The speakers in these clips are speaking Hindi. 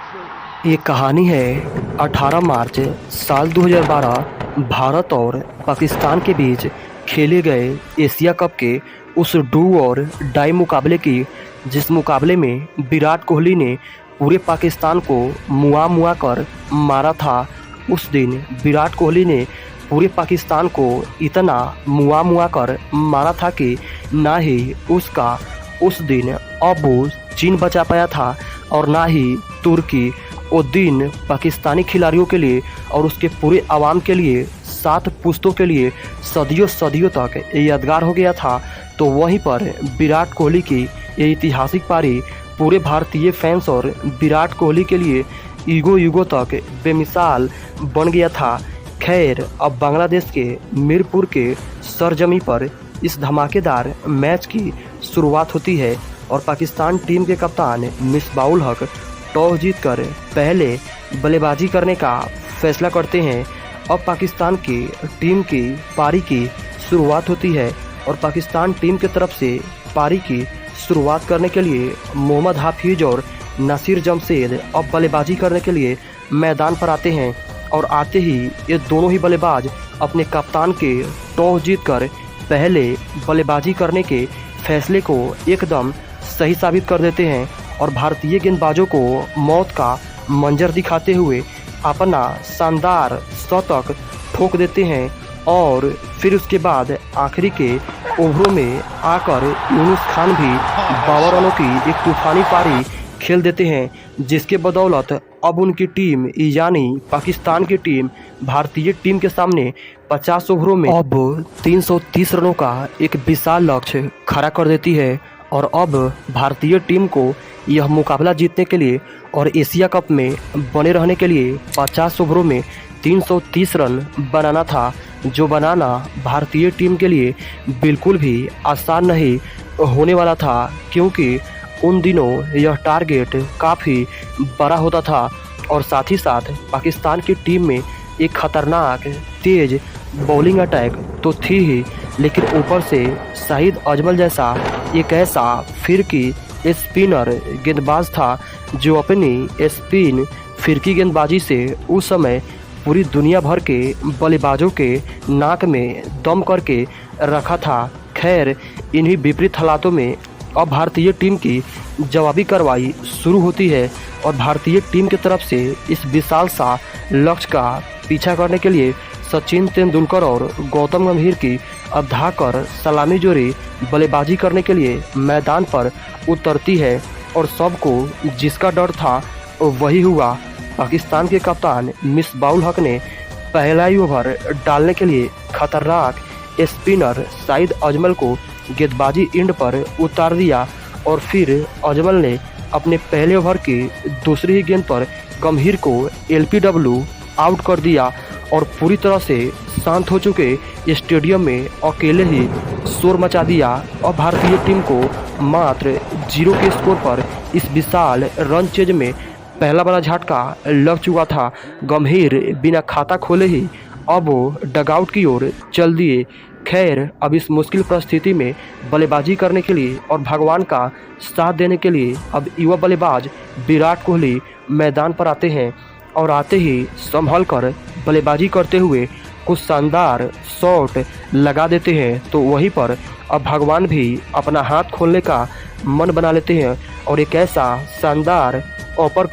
ये कहानी है 18 मार्च साल 2012 भारत और पाकिस्तान के बीच खेले गए एशिया कप के उस डू और डाई मुकाबले की, जिस मुकाबले में विराट कोहली ने पूरे पाकिस्तान को मुआ कर मारा था। उस दिन विराट कोहली ने पूरे पाकिस्तान को इतना मुआ कर मारा था कि ना ही उसका उस दिन अब चीन बचा पाया था और ना ही तुर्की। वो दिन पाकिस्तानी खिलाड़ियों के लिए और उसके पूरे आवाम के लिए, 7 पुश्तों के लिए सदियों तक यादगार हो गया था। तो वहीं पर विराट कोहली की ये ऐतिहासिक पारी पूरे भारतीय फैंस और विराट कोहली के लिए युगों तक बेमिसाल बन गया था। खैर, अब बांग्लादेश के मीरपुर के सरजमी पर इस धमाकेदार मैच की शुरुआत होती है और पाकिस्तान टीम के कप्तान मिसबाउल हक टॉस जीतकर पहले बल्लेबाजी करने का फैसला करते हैं। अब पाकिस्तान की टीम की पारी की शुरुआत होती है और पाकिस्तान टीम की तरफ से पारी की शुरुआत करने के लिए मोहम्मद हाफिज और नसीर जमशेद अब बल्लेबाजी करने के लिए मैदान पर आते हैं। और आते ही ये दोनों ही बल्लेबाज अपने कप्तान के टॉस जीतकर पहले बल्लेबाजी करने के फैसले को एकदम सही साबित कर देते हैं और भारतीय गेंदबाजों को मौत का मंजर दिखाते हुए अपना शानदार शतक ठोक देते हैं। और फिर उसके बाद आखिरी के ओवरों में आकर यूनुस खान भी 52 रनों की एक तूफानी पारी खेल देते हैं, जिसके बदौलत अब उनकी टीम यानी पाकिस्तान की टीम भारतीय टीम के सामने 50 ओवरों में अब 330 रनों का एक विशाल लक्ष्य खड़ा कर देती है। और अब भारतीय टीम को यह मुकाबला जीतने के लिए और एशिया कप में बने रहने के लिए 50 ओवरों में 330 रन बनाना था, जो बनाना भारतीय टीम के लिए बिल्कुल भी आसान नहीं होने वाला था, क्योंकि उन दिनों यह टारगेट काफ़ी बड़ा होता था। और साथ ही साथ पाकिस्तान की टीम में एक खतरनाक तेज बॉलिंग अटैक तो थी ही, लेकिन ऊपर से शाहिद अजमल जैसा एक ऐसा फिरकी स्पिनर गेंदबाज था जो अपनी स्पिन फिरकी गेंदबाजी से उस समय पूरी दुनिया भर के बल्लेबाजों के नाक में दम करके रखा था। खैर, इन्हीं विपरीत हालातों में अब भारतीय टीम की जवाबी कार्रवाई शुरू होती है और भारतीय टीम की तरफ से इस विशाल सा लक्ष्य का पीछा करने के लिए सचिन तेंदुलकर और गौतम गंभीर की अधा कर सलामी जोड़ी बल्लेबाजी करने के लिए मैदान पर उतरती है। और सबको जिसका डर था वही हुआ। पाकिस्तान के कप्तान मिसबाउल हक ने पहला ही ओवर डालने के लिए खतरनाक स्पिनर शाहिद अजमल को गेंदबाजी एंड पर उतार दिया और फिर अजमल ने अपने पहले ओवर की दूसरी ही गेंद पर गंभीर को LPW आउट कर दिया और पूरी तरह से शांत हो चुके स्टेडियम में अकेले ही शोर मचा दिया। और भारतीय टीम को मात्र 0 के स्कोर पर इस विशाल रन चेज में पहला बड़ा झटका लग चुका था। गंभीर बिना खाता खोले ही अब वो डगआउट की ओर चल दिए। खैर, अब इस मुश्किल परिस्थिति में बल्लेबाजी करने के लिए और भगवान का साथ देने के लिए अब युवा बल्लेबाज विराट कोहली मैदान पर आते हैं और आते ही संभल कर बल्लेबाजी करते हुए कुछ शानदार शॉट लगा देते हैं। तो वहीं पर अब भगवान भी अपना हाथ खोलने का मन बना लेते हैं और एक ऐसा शानदार अपर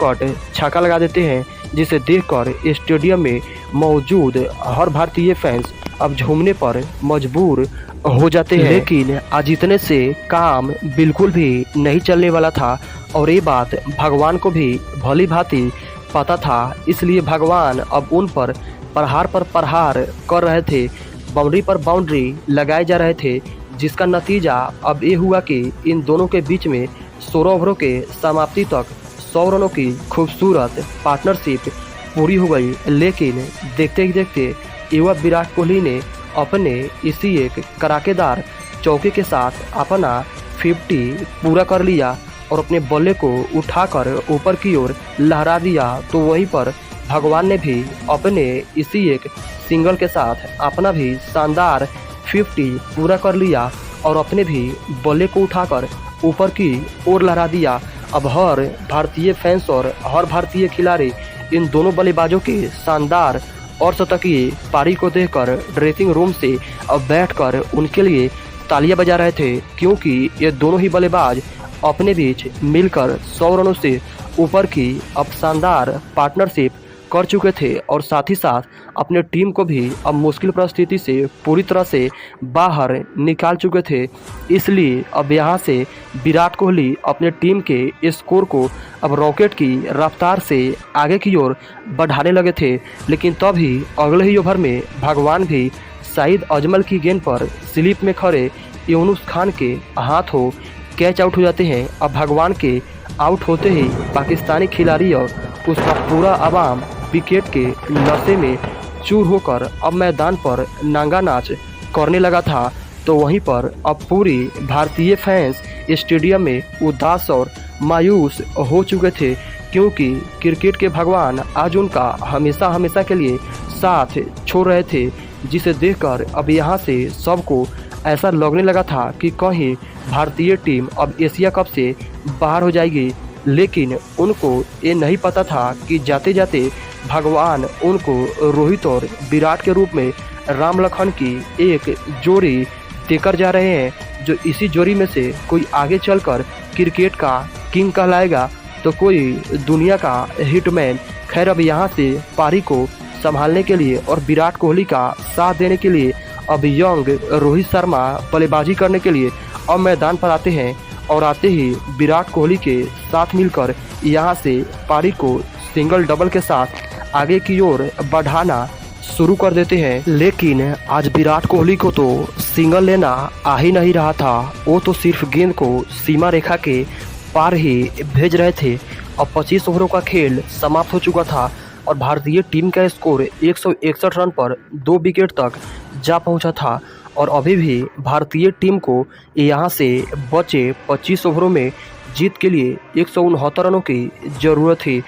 छक्का लगा देते हैं, जिसे देखकर स्टेडियम में मौजूद हर भारतीय फैंस अब झूमने पर मजबूर हो जाते हैं। लेकिन आज इतने से काम बिल्कुल भी नहीं चलने वाला था और ये बात भगवान को भी भली भांति पता था। इसलिए भगवान अब उन पर प्रहार कर रहे थे, बाउंड्री पर बाउंड्री लगाए जा रहे थे, जिसका नतीजा अब ये हुआ कि इन दोनों के बीच में 16 ओवरों के समाप्ति तक 100 रनों की खूबसूरत पार्टनरशिप पूरी हो गई। लेकिन देखते ही देखते युवा विराट कोहली ने अपने इसी एक कड़ाकेदार चौके के साथ अपना 50 पूरा कर लिया और अपने बल्ले को उठाकर ऊपर की ओर लहरा दिया। तो वहीं पर भगवान ने भी अपने इसी एक सिंगल के साथ अपना भी शानदार 50 पूरा कर लिया और अपने भी बल्ले को उठाकर ऊपर की ओर लहरा दिया। अब हर भारतीय फैंस और हर भारतीय खिलाड़ी इन दोनों बल्लेबाजों के शानदार और शतकीय पारी को देखकर ड्रेसिंग रूम से अब बैठकर उनके लिए तालियां बजा रहे थे, क्योंकि ये दोनों ही बल्लेबाज अपने बीच मिलकर 100 रनों से ऊपर की अब शानदार पार्टनरशिप कर चुके थे और साथ ही साथ अपने टीम को भी अब मुश्किल परिस्थिति से पूरी तरह से बाहर निकाल चुके थे। इसलिए अब यहाँ से विराट कोहली अपने टीम के स्कोर को अब रॉकेट की रफ्तार से आगे की ओर बढ़ाने लगे थे, लेकिन तभी अगले ही ओवर में भगवान भी सईद अजमल की गेंद पर स्लिप में खड़े यूनुस खान के हाथों कैच आउट हो जाते हैं। अब भगवान के आउट होते ही पाकिस्तानी खिलाड़ी और उसका पूरा अवाम विकेट के नशे में चूर होकर अब मैदान पर नांगा नाच करने लगा था, तो वहीं पर अब पूरी भारतीय फैंस स्टेडियम में उदास और मायूस हो चुके थे, क्योंकि क्रिकेट के भगवान आज उनका हमेशा हमेशा के लिए साथ छोड़ रहे थे, जिसे देखकर अब यहाँ से सबको ऐसा लगने लगा था कि कहीं भारतीय टीम अब एशिया कप से बाहर हो जाएगी। लेकिन उनको ये नहीं पता था कि जाते जाते भगवान उनको रोहित और विराट के रूप में राम लखन की एक जोड़ी देकर जा रहे हैं, जो इसी जोड़ी में से कोई आगे चलकर क्रिकेट का किंग कहलाएगा तो कोई दुनिया का हिटमैन। खैर, अब यहाँ से पारी को संभालने के लिए और विराट कोहली का साथ देने के लिए अब यंग रोहित शर्मा बल्लेबाजी करने के लिए अब मैदान पर आते हैं और आते ही विराट कोहली के साथ मिलकर यहाँ से पारी को सिंगल डबल के साथ आगे की ओर बढ़ाना शुरू कर देते हैं। लेकिन आज विराट कोहली को तो सिंगल लेना आ ही नहीं रहा था, वो तो सिर्फ गेंद को सीमा रेखा के पार ही भेज रहे थे। अब 25 ओवरों का खेल समाप्त हो चुका था और भारतीय टीम का स्कोर 161 रन पर 2 विकेट तक जा पहुंचा था और अभी भी भारतीय टीम को यहां से बचे 25 ओवरों में जीत के लिए 169 रनों की ज़रूरत थी।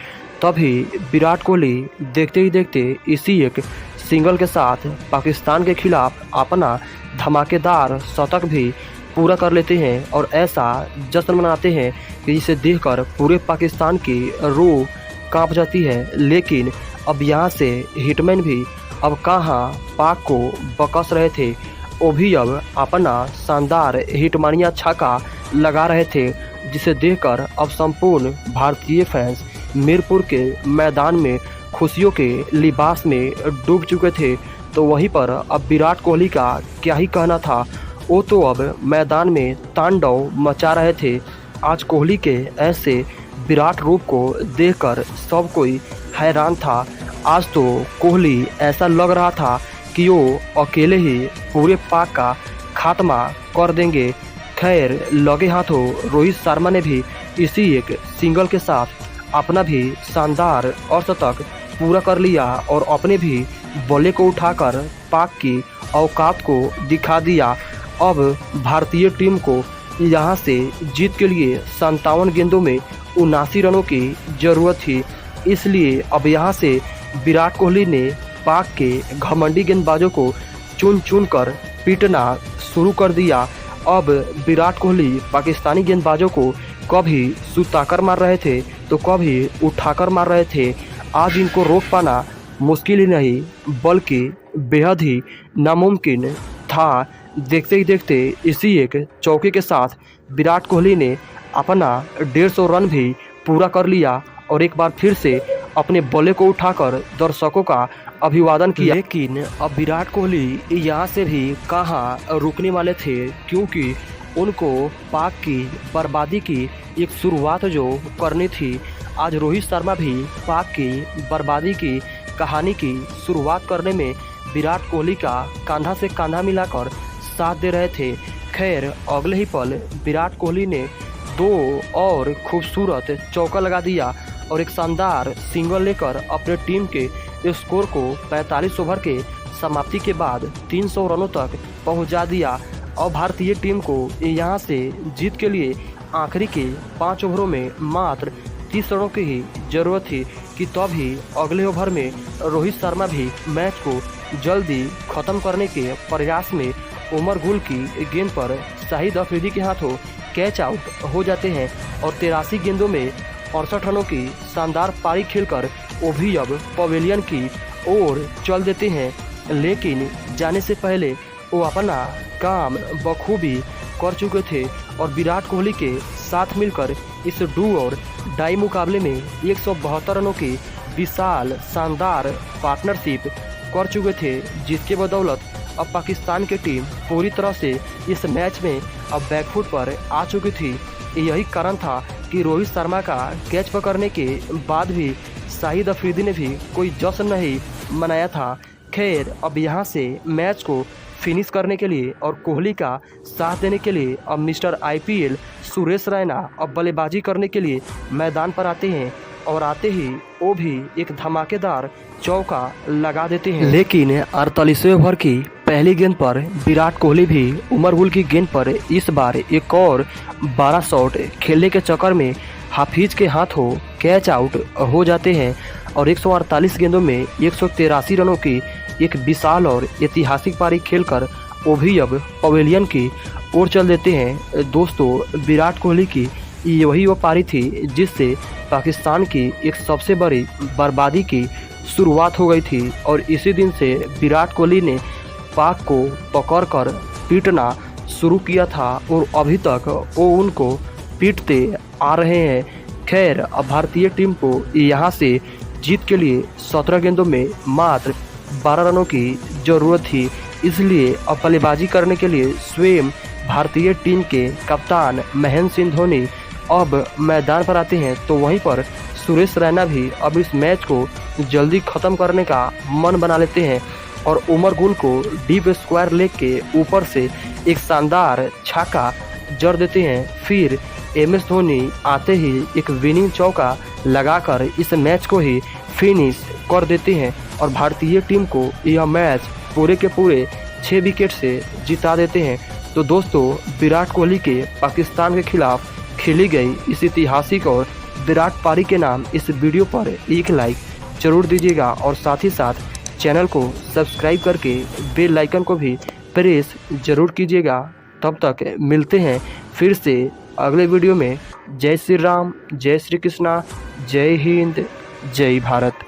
तभी विराट कोहली देखते ही देखते इसी एक सिंगल के साथ पाकिस्तान के खिलाफ अपना धमाकेदार शतक भी पूरा कर लेते हैं और ऐसा जश्न मनाते हैं कि जिसे देखकर पूरे पाकिस्तान की रूह कांप जाती है। लेकिन अब यहाँ से हिटमैन भी अब कहाँ पाक को बकस रहे थे, वो भी अब अपना शानदार हिटमानिया छक्का लगा रहे थे, जिसे देखकर अब संपूर्ण भारतीय फैंस मीरपुर के मैदान में खुशियों के लिबास में डूब चुके थे। तो वहीं पर अब विराट कोहली का क्या ही कहना था, वो तो अब मैदान में तांडव मचा रहे थे। आज कोहली के ऐसे विराट रूप को देखकर सब कोई हैरान था। आज तो कोहली ऐसा लग रहा था कि वो अकेले ही पूरे पाक का खात्मा कर देंगे। खैर, लगे हाथों रोहित शर्मा ने भी इसी एक सिंगल के साथ अपना भी शानदार अर्धशतक पूरा कर लिया और अपने भी बल्ले को उठाकर पाक की औकात को दिखा दिया। अब भारतीय टीम को यहाँ से जीत के लिए 57 गेंदों में 79 रनों की ज़रूरत थी। इसलिए अब यहाँ से विराट कोहली ने पाक के घमंडी गेंदबाजों को चुन चुन कर पीटना शुरू कर दिया। अब विराट कोहली पाकिस्तानी गेंदबाजों को कभी सुताकर मार रहे थे तो कभी उठाकर मार रहे थे। आज इनको रोक पाना मुश्किल ही नहीं बल्कि बेहद ही नामुमकिन था। देखते ही देखते इसी एक चौके के साथ विराट कोहली ने अपना 150 रन भी पूरा कर लिया और एक बार फिर से अपने बल्ले को उठाकर दर्शकों का अभिवादन किया। लेकिन अब विराट कोहली यहाँ से भी कहाँ रुकने वाले थे, क्योंकि उनको पाक की बर्बादी की एक शुरुआत जो करनी थी। आज रोहित शर्मा भी पाक की बर्बादी की कहानी की शुरुआत करने में विराट कोहली का कंधा से कंधा मिलाकर साथ दे रहे थे। खैर, अगले ही पल विराट कोहली ने 2 और खूबसूरत चौका लगा दिया और एक शानदार सिंगल लेकर अपने टीम के स्कोर को 45 ओवर के समाप्ति के बाद 300 रनों तक पहुंचा दिया और भारतीय टीम को यहां से जीत के लिए आखिरी के 5 ओवरों में मात्र 30 रनों की ही जरूरत थी कि तभी अगले ओवर में रोहित शर्मा भी मैच को जल्दी खत्म करने के प्रयास में उमर गुल की गेंद पर शाहिद अफरीदी के हाथों कैच आउट हो जाते हैं और 83 गेंदों में 68 रनों की शानदार पारी खेलकर वो भी अब पवेलियन की ओर चल देते हैं। लेकिन जाने से पहले वो अपना काम बखूबी कर चुके थे और विराट कोहली के साथ मिलकर इस डू और डाई मुकाबले में 172 रनों की विशाल शानदार पार्टनरशिप कर चुके थे, जिसके बदौलत अब पाकिस्तान की टीम पूरी तरह से इस मैच में अब बैकफुट पर आ चुकी थी। यही कारण था कि रोहित शर्मा का कैच पकड़ने के बाद भी शाहिद अफरीदी ने भी कोई जश्न नहीं मनाया था। खैर, अब यहाँ से मैच को फिनिश करने के लिए और कोहली का साथ देने के लिए अब मिस्टर IPL सुरेश रैना अब बल्लेबाजी करने के लिए मैदान पर आते हैं और आते ही वो भी एक धमाकेदार चौका लगा देते हैं। लेकिन 48वें ओवर की पहली गेंद पर विराट कोहली भी उमर गुल की गेंद पर इस बार एक और 12 शॉट खेलने के चक्कर में हाफिज के हाथों कैच आउट हो जाते हैं और 148 गेंदों में 183 रनों की एक विशाल और ऐतिहासिक पारी खेलकर वो भी अब पवेलियन की ओर चल देते हैं। दोस्तों, विराट कोहली की यही वो पारी थी जिससे पाकिस्तान की एक सबसे बड़ी बर्बादी की शुरुआत हो गई थी और इसी दिन से विराट कोहली ने पाक को पकड़कर पीटना शुरू किया था और अभी तक वो उनको पीटते आ रहे हैं। खैर, अब भारतीय टीम को यहाँ से जीत के लिए 17 गेंदों में मात्र 12 रनों की ज़रूरत थी, इसलिए अब बल्लेबाजी करने के लिए स्वयं भारतीय टीम के कप्तान महेंद्र सिंह धोनी अब मैदान पर आते हैं। तो वहीं पर सुरेश रैना भी अब इस मैच को जल्दी ख़त्म करने का मन बना लेते हैं और उमर गुल को डीप स्क्वायर लेग के ऊपर से एक शानदार छक्का जड़ देते हैं। फिर MS धोनी आते ही एक विनिंग चौका लगाकर इस मैच को ही फिनिश कर देते हैं और भारतीय टीम को यह मैच पूरे के पूरे 6 विकेट से जिता देते हैं। तो दोस्तों, विराट कोहली के पाकिस्तान के खिलाफ खेली गई इस ऐतिहासिक और विराट पारी के नाम इस वीडियो पर एक लाइक जरूर दीजिएगा और साथ ही साथ चैनल को सब्सक्राइब करके बेल आइकन को भी प्रेस जरूर कीजिएगा। तब तक मिलते हैं फिर से अगले वीडियो में। जय श्री राम, जय श्री कृष्णा, जय हिंद, जय भारत।